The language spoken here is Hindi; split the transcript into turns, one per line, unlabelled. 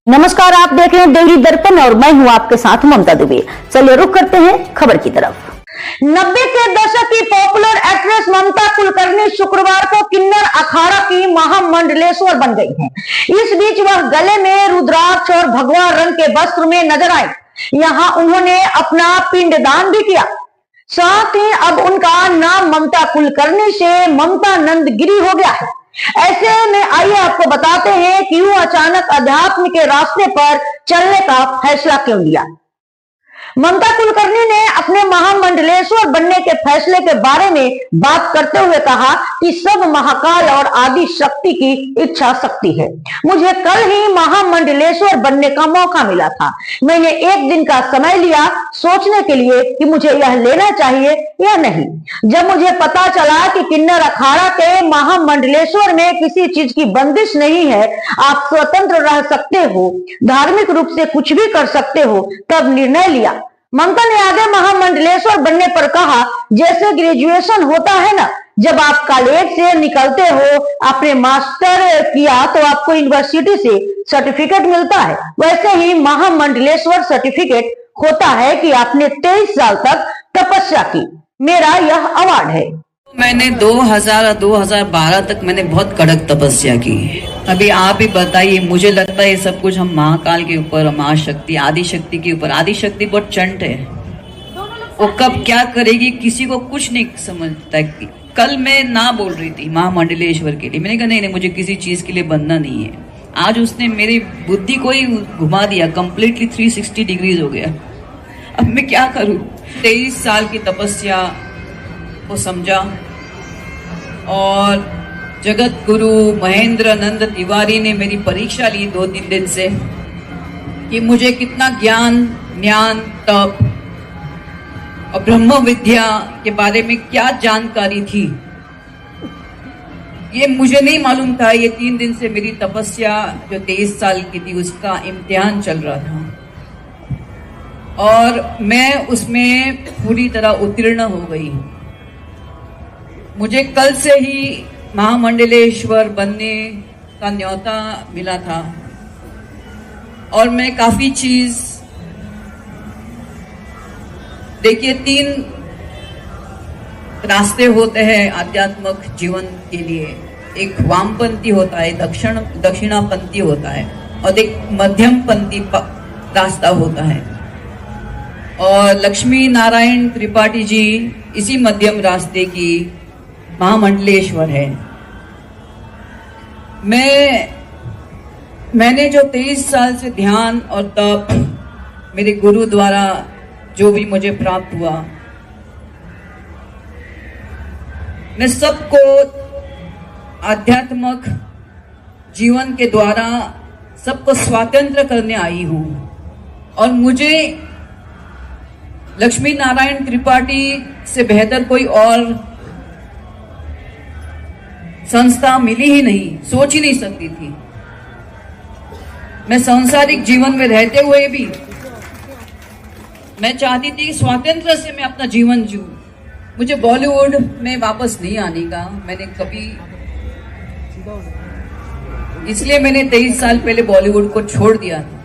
नमस्कार, आप देख रहे हैं देवरी दर्पण और मैं हूं आपके साथ ममता दुबे। चलिए रुक करते हैं खबर की तरफ। 90 के दशक की पॉपुलर एक्ट्रेस ममता कुलकर्णी शुक्रवार को किन्नर अखाड़ा की महामंडलेश्वर बन गई हैं। इस बीच वह गले में रुद्राक्ष और भगवा रंग के वस्त्र में नजर आई। यहां उन्होंने अपना पिंडदान भी किया। साथ ही अब उनका नाम ममता कुलकर्णी से ममता नंदगिरी हो गया है। ऐसे में आइए आपको बताते हैं कि यूं अचानक अध्यात्म के रास्ते पर चलने का फैसला क्यों लिया। ममता कुलकर्णी ने अपने महामंडलेश्वर बनने के फैसले के बारे में बात करते हुए कहा कि सब महाकाल और आदि शक्ति की इच्छा शक्ति है। मुझे कल ही महामंडलेश्वर बनने का मौका मिला था। मैंने एक दिन का समय लिया सोचने के लिए कि मुझे यह लेना चाहिए या नहीं। जब मुझे पता चला कि किन्नर अखाड़ा के महामंडलेश्वर में किसी चीज की बंदिश नहीं है, आप स्वतंत्र रह सकते हो, धार्मिक रूप से कुछ भी कर सकते हो, तब निर्णय लिया। ममता ने आगे महामंडलेश्वर बनने पर कहा, जैसे ग्रेजुएशन होता है ना, जब आप कॉलेज से निकलते हो, आपने मास्टर किया तो आपको यूनिवर्सिटी से सर्टिफिकेट मिलता है, वैसे ही महामंडलेश्वर सर्टिफिकेट होता है कि आपने 23 साल तक तपस्या की। मेरा यह अवार्ड है।
मैंने 2012 तक मैंने बहुत कड़क तपस्या की। अभी आप ही बताइए, मुझे लगता है ये सब कुछ हम महाकाल के ऊपर, महाशक्ति, आदि शक्ति के ऊपर। आदि शक्ति बहुत चंट है, वो कब क्या करेगी किसी को कुछ नहीं समझता। कल मैं ना बोल रही थी महामंडलेश्वर के लिए, मैंने कहा नहीं, मुझे किसी चीज के लिए बनना नहीं है। आज उसने मेरी बुद्धि को ही घुमा दिया, कंप्लीटली 360 डिग्रीज हो गया। अब मैं क्या करूं? 23 साल की तपस्या को समझा और जगत गुरु महेंद्र नंद तिवारी ने मेरी परीक्षा ली 2-3 दिन से कि मुझे कितना ज्ञान, तप और ब्रह्म विद्या के बारे में क्या जानकारी थी, ये मुझे नहीं मालूम था। ये 3 दिन से मेरी तपस्या जो 23 साल की थी उसका इम्तिहान चल रहा था और मैं उसमें पूरी तरह उत्तीर्ण हो गई। मुझे कल से ही महामंडलेश्वर बनने का न्योता मिला था और मैं काफी चीज, देखिए 3 रास्ते होते हैं आध्यात्मिक जीवन के लिए। एक वामपंथी होता है, दक्षिणापंथी होता है और एक मध्यमपंथी रास्ता होता है। और लक्ष्मी नारायण त्रिपाठी जी इसी मध्यम रास्ते की महामंडलेश्वर है। मैंने जो 23 साल से ध्यान और तप मेरे गुरु द्वारा जो भी मुझे प्राप्त हुआ, मैं सबको आध्यात्मिक जीवन के द्वारा सबको स्वतंत्र करने आई हूं। और मुझे लक्ष्मी नारायण त्रिपाठी से बेहतर कोई और संस्था मिली ही नहीं, सोच ही नहीं सकती थी। मैं सांसारिक जीवन में रहते हुए भी मैं चाहती थी स्वतंत्र से मैं अपना जीवन जीऊं। मुझे बॉलीवुड में वापस नहीं आने का, मैंने कभी, इसलिए मैंने 23 साल पहले बॉलीवुड को छोड़ दिया था।